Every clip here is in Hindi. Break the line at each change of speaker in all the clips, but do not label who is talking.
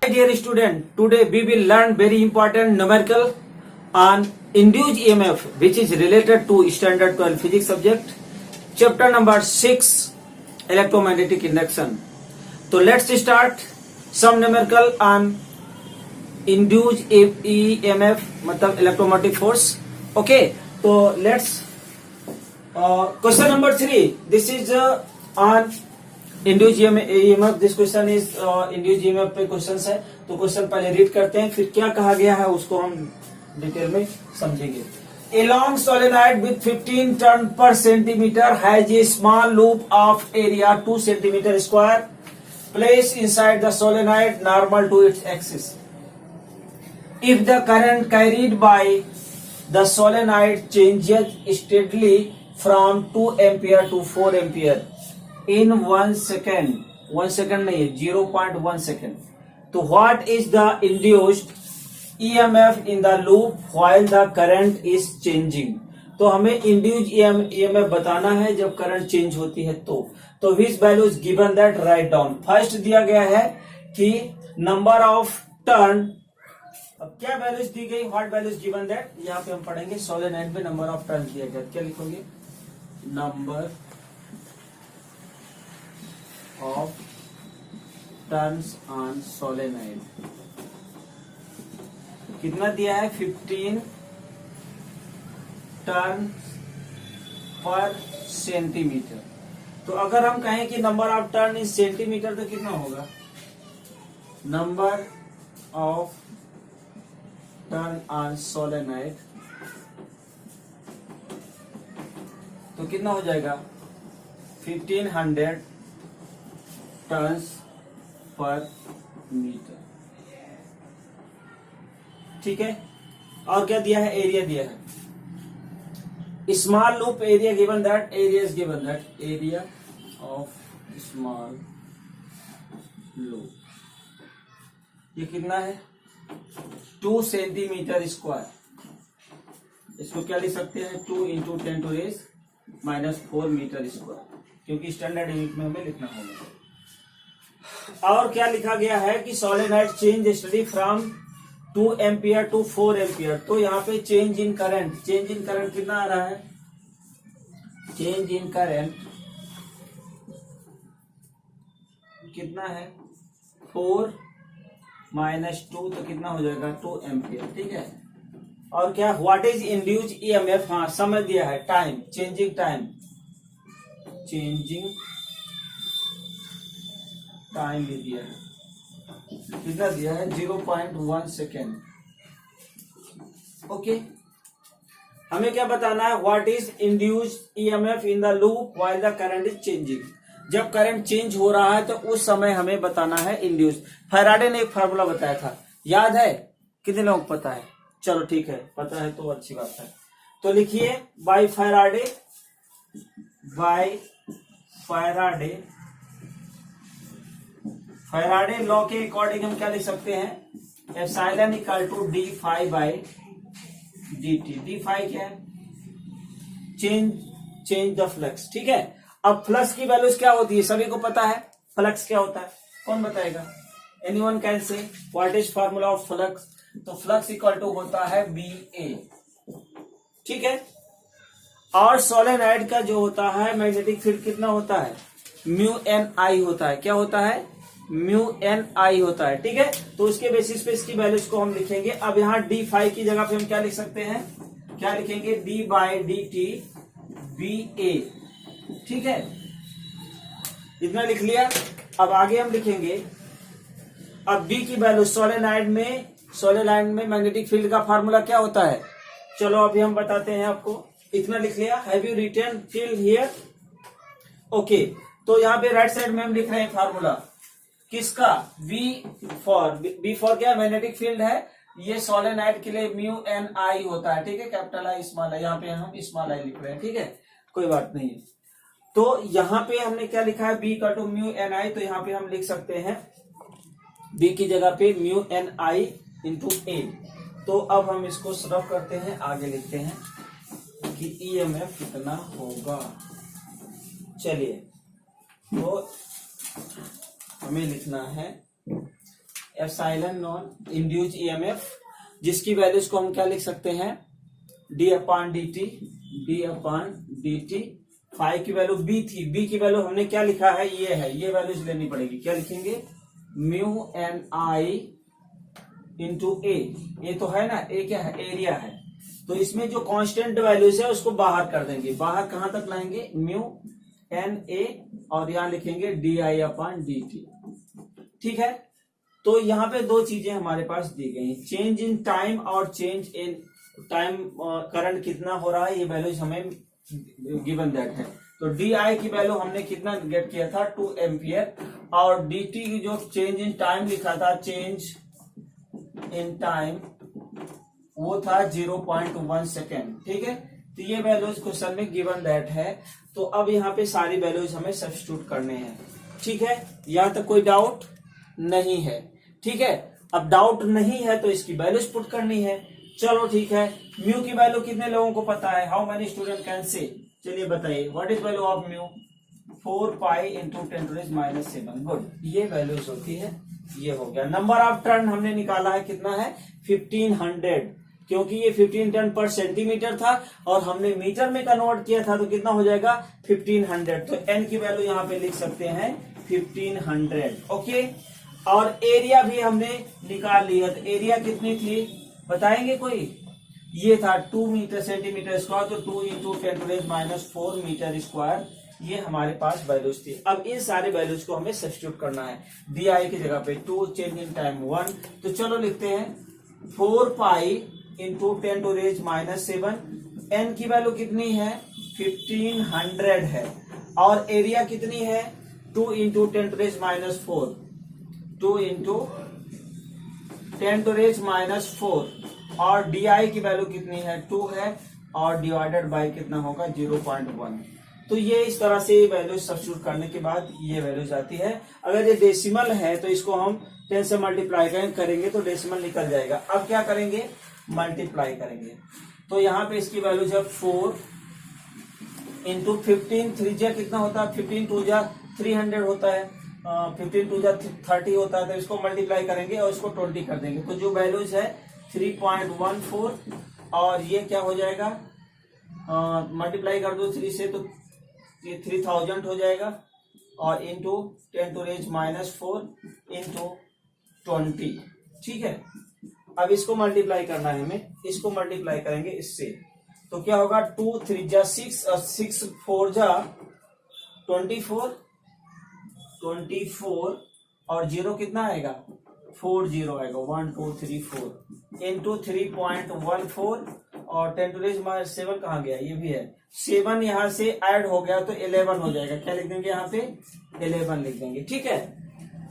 Dear student, today we will learn very important numerical on induced EMF, which is related to standard 12 physics subject, chapter number 6, electromagnetic induction. So let's start some numerical on induced EMF, मतलब electromagnetic force. Okay, so let's question number 3. This is on induce EMF. This question is induce EMF पे क्वेश्चन है, तो क्वेश्चन पहले रीड करते हैं, फिर क्या कहा गया है उसको हम डिटेल में समझेंगे. A long solenoid with 15 turn per centimeter has a small loop of area 2 centimeter square placed inside the solenoid normal to its axis. If the current carried by the solenoid changes steadily from 2 ampere to 4 ampere in 1 second, 1 second नहीं है, 0.1 second. तो what is the induced EMF in the loop while the current is changing? तो हमें induced EMF बताना है जब करंट चेंज होती है तो which value is given that write down. First दिया गया है कि नंबर ऑफ टर्न. अब क्या वैल्यूज दी गई, व्हाट वैल्यूज गिवन दैट, यहाँ पे हम पढ़ेंगे. सोलेनॉइड में नंबर ऑफ टर्न दिया गया, क्या लिखोगे, number of turns on solenoid. कितना दिया है, 15 टर्न पर सेंटीमीटर. तो अगर हम कहें कि number of turn is centimetre तो कितना होगा, number of turn on solenoid तो कितना हो जाएगा, 1500 टर्न्स पर मीटर. ठीक है, और क्या दिया है, एरिया दिया है. Small loop area given that, area is given that, area of small loop ये कितना है, 2 सेंटीमीटर स्क्वायर. इसको क्या लिख सकते हैं, 2 इंटू 10⁻⁻⁴ मीटर स्क्वायर, क्योंकि स्टैंडर्ड यूनिट में हमें लिखना होगा. और क्या लिखा गया है कि solenoid change study from 2 ampere to 4 ampere. तो यहाँ पे change in current, change in current कितना आ रहा है, चेंज इन करंट कितना है, 4 - 2 तो कितना हो जाएगा, 2 एम्पियर. ठीक है, और क्या, व्हाट इज इंड्यूस्ड ईएमएफ, हाँ समय दिया है, time, changing time, changing time भी दिया है, कितना दिया है, 0.1 सेकेंड. ओके, हमें क्या बताना है, what is induced EMF in the loop while the current is changing. जब करंट चेंज हो रहा है तो उस समय हमें बताना है इंड्यूस्ड. फैराडे ने एक फार्मूला बताया था, याद है, कितने लोगों को पता है, चलो ठीक है, पता है तो अच्छी बात है. तो लिखिए, by Faraday, by Faraday, Faraday law के अकॉर्डिंग हम क्या लिख सकते हैं, epsilon equal to d phi by d t. D phi क्या है, चेंज द फ्लक्स. ठीक है, अब फ्लक्स की वैल्यूज क्या होती है, सभी को पता है फ्लक्स क्या होता है, कौन बताएगा, anyone can say, what is formula of flux. तो फ्लक्स इक्वल टू होता है BA. ठीक है, और सोलेनॉइड का जो होता है मैग्नेटिक फील्ड कितना होता है, μNI होता है. क्या होता है, μNI होता है. ठीक है, तो उसके बेसिस पे इसकी वैल्यूज को हम लिखेंगे. अब यहाँ d5 की जगह पे हम क्या लिख सकते हैं, क्या लिखेंगे, d/dt BA. ठीक है, इतना लिख लिया. अब आगे हम लिखेंगे, अब B की वैल्यू, सोलेनॉइड में मैग्नेटिक फील्ड का फार्मूला क्या होता है, चलो अभी हम बताते हैं आपको. इतना लिख लिया, have you written till here. Okay, तो यहाँ पे राइट साइड में हम लिख रहे हैं फार्मूला किसका, बी फॉर क्या, मैग्नेटिक फील्ड है. ये सोलेनॉइड के लिए μNI होता है. ठीक है, कैपिटल I स्मॉल I, यहाँ पे हम स्मॉल I लिख रहे हैं. ठीक है, कोई बात नहीं है. तो यहाँ पे हमने क्या लिखा है, B का टू μNI, तो यहाँ पे हम लिख सकते हैं B की जगह पे μNI इंटू A. तो अब हम इसको रफ करते हैं, आगे लिखते हैं कि EMF कितना होगा. चलिए, तो हमें लिखना है एप्सिलॉन नॉन इंड्यूस ईएमएफ, जिसकी वैल्यूज को हम क्या लिख सकते हैं, D upon D T. Five की वैल्यू बी थी, बी की वैल्यू हमने क्या लिखा है, ये है, ये वैल्यूज लेनी पड़ेगी। क्या लिखेंगे, म्यू एन आई इंटू ए तो है ना, ए क्या है, एरिया है। तो इसमें जो कांस्टेंट वैल्यूज है उसको बाहर कर देंगे, बाहर कहां तक लाएंगे, म्यू एन ए, और यहां लिखेंगे D I upon D T. ठीक है, तो यहाँ पे दो चीजें हमारे पास दी गई, चेंज इन टाइम और चेंज इन टाइम करंट कितना हो रहा है, ये वैल्यूज हमें गिवन दैट है। तो डी आई की वैल्यू हमने कितना गेट किया था, 2 एम्पियर, और डी टी की जो चेंज इन टाइम लिखा था, चेंज इन टाइम, वो था 0.1 सेकेंड। ठीक है, तो ये वैल्यूज क्वेश्चन में गिवन दैट है। तो अब यहाँ पे सारी वैल्यूज हमें सब्स्टिट्यूट करने हैं। ठीक है, यहाँ तक कोई डाउट नहीं है। ठीक है, अब डाउट नहीं है तो इसकी वैल्यूज पुट करनी है। चलो ठीक है, म्यू की वैल्यू कितने लोगों को पता है, how many student can say, चलिए बताइए, what is value of mu, 4 pi into 10⁻⁷। Good, ये वैल्यूज होती है, ये हो गया। नंबर ऑफ टर्न हमने निकाला है, कितना है, 1500, क्योंकि ये 15 टन पर सेंटीमीटर था और हमने मीटर में कन्वर्ट किया था, तो कितना हो जाएगा 1500। तो एन की वैल्यू यहाँ पे लिख सकते हैं 1500। ओके, और एरिया भी हमने निकाल लिया, तो एरिया कितनी थी बताएंगे कोई, ये था 2 मीटर सेंटीमीटर स्क्वायर, तो 2 इंटू 10⁻⁴ मीटर स्क्वायर, ये हमारे पास वैल्यूज थी। अब इन सारे वैल्यूज को हमें सब्स्टिट्यूट करना है, डी आई की जगह पे 2, चेंज इन टाइम 1, तो चलो लिखते हैं 4 पाई इंटू 10⁻⁷। एन की वैल्यू कितनी है, 1500 है, और एरिया कितनी है, 2 इंटू 10⁻⁴, 2 इंटू 10⁻⁴, और डी आई की वैल्यू कितनी है, 2 है, और डिवाइडेड बाय कितना होगा, 0.1। तो ये इस तरह से वैल्यूज सब्स्टिट्यूट करने के बाद ये वैल्यूज आती है। अगर ये डेसिमल है तो इसको हम 10 से मल्टीप्लाई करेंगे तो डेसिमल निकल जाएगा। अब क्या करेंगे, मल्टीप्लाई करेंगे, तो यहाँ पे इसकी वैल्यू जब 4 इंटू 15, 3 कितना होता है, 15 2 300 होता है, 15 2 30 होता है, तो इसको मल्टीप्लाई करेंगे और इसको 20 कर देंगे, तो जो वैल्यूज है 3.14, और ये क्या हो जाएगा, मल्टीप्लाई कर दो 3 से, तो ये 3000 हो जाएगा, और इंटू 10⁻⁴ इंटू 20। ठीक है, अब इसको मल्टीप्लाई करना है हमें, इसको मल्टीप्लाई करेंगे इससे, तो क्या होगा, 2 3 6 और 6 4 24, और 0 कितना आएगा, 4 0 आएगा, 1 2 3 4 इंटू 3.14, और 10⁻⁷ कहाँ गया, ये भी है, 7 यहाँ से ऐड हो गया तो 11 हो जाएगा। क्या लिख देंगे यहाँ पे, 11 लिख देंगे। ठीक है,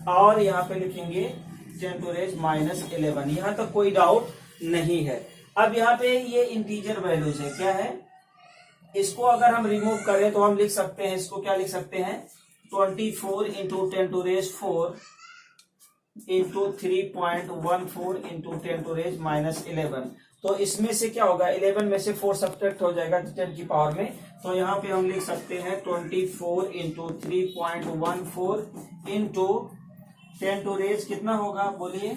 और यहाँ पे लिखेंगे 10⁻⁻11। यहाँ तक कोई डाउट नहीं है। अब यहाँ पे ये इंटीजर वैल्यूज है, क्या है, इसको अगर हम रिमूव करें तो हम लिख सकते हैं, इसको क्या लिख सकते हैं, 24 इंटू 10⁻⁴ इंटू 3.14 इंटू 10⁻⁻11। तो इसमें से क्या होगा, 11 में से 4 सब्ट्रैक्ट हो जाएगा 10 की पावर में, तो यहाँ पे हम लिख सकते हैं 24 इंटू 3.14 इंटू 10⁻⁻, कितना होगा बोलिए,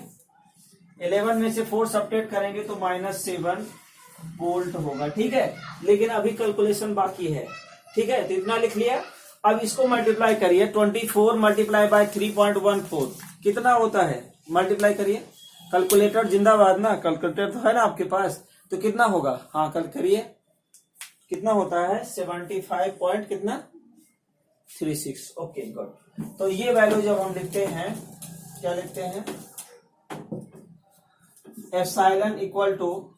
11 में से 4 सब्ट्रैक्ट करेंगे तो -7 वोल्ट होगा। ठीक है, लेकिन अभी कैलकुलेशन बाकी है। ठीक है, तो इतना लिख लिया। अब इसको मल्टीप्लाई करिए, 24 मल्टीप्लाई बाय 3.14 कितना होता है, मल्टीप्लाई करिए, कैलकुलेटर जिंदाबाद ना, कैलकुलेटर तो है ना आपके पास, तो कितना होगा, हाँ कल करिए, कितना होता है 75 पॉइंट कितना 36। Okay good. तो ये वैल्यू जब हम लिखते हैं, क्या लिखते हैं, एप्सिलॉन इक्वल टू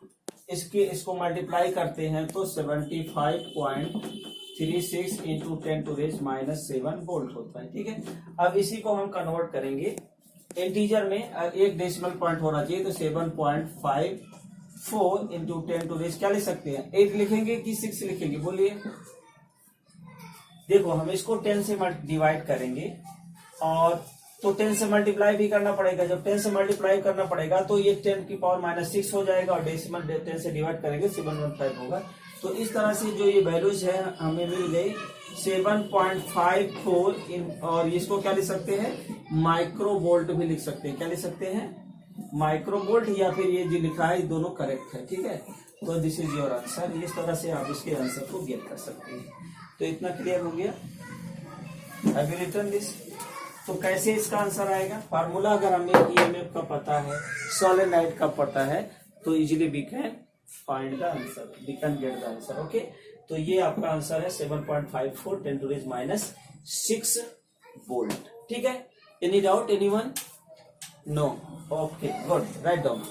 इसको मल्टीप्लाई करते हैं तो 75.36 इंटू 10⁻⁷ वोल्ट होता है। ठीक है, अब इसी को हम कन्वर्ट करेंगे इंटीजर में, एक डेसिमल पॉइंट होना चाहिए, तो 7.54 इंटू 10⁻, क्या लिख सकते हैं, 8 लिखेंगे कि 6 लिखेंगे बोलिए। देखो हम इसको 10 से डिवाइड करेंगे, और तो 10 से मल्टीप्लाई भी करना पड़ेगा, जब 10 से मल्टीप्लाई करना पड़ेगा तो ये 10 की पावर -6 हो जाएगा, और डेसिमल 10 से डिवाइड करेंगे 715 होगा। तो इस तरह से जो ये वैल्यूज है हमें मिल गई 7.54 इन, और इसको क्या लिख सकते हैं, माइक्रो वोल्ट भी लिख सकते हैं। क्या लिख सकते हैं, माइक्रो वोल्ट, या फिर ये जो लिखा है दोनों करेक्ट है, ठीक है। तो दिस इज योर आंसर। इस तरह से आप इसके आंसर को गेट कर सकते हैं। तो इतना क्लियर हो गया। Have you written this? तो कैसे इसका आंसर आएगा, फार्मूला अगर हमें ईएमएफ का पता है, सोलेनोइड का पता है, तो easily we can find the answer, we can get the answer. Okay, तो ये आपका आंसर है 7.54 10⁻⁶ वोल्ट। ठीक है, any doubt anyone? No, okay good, right down.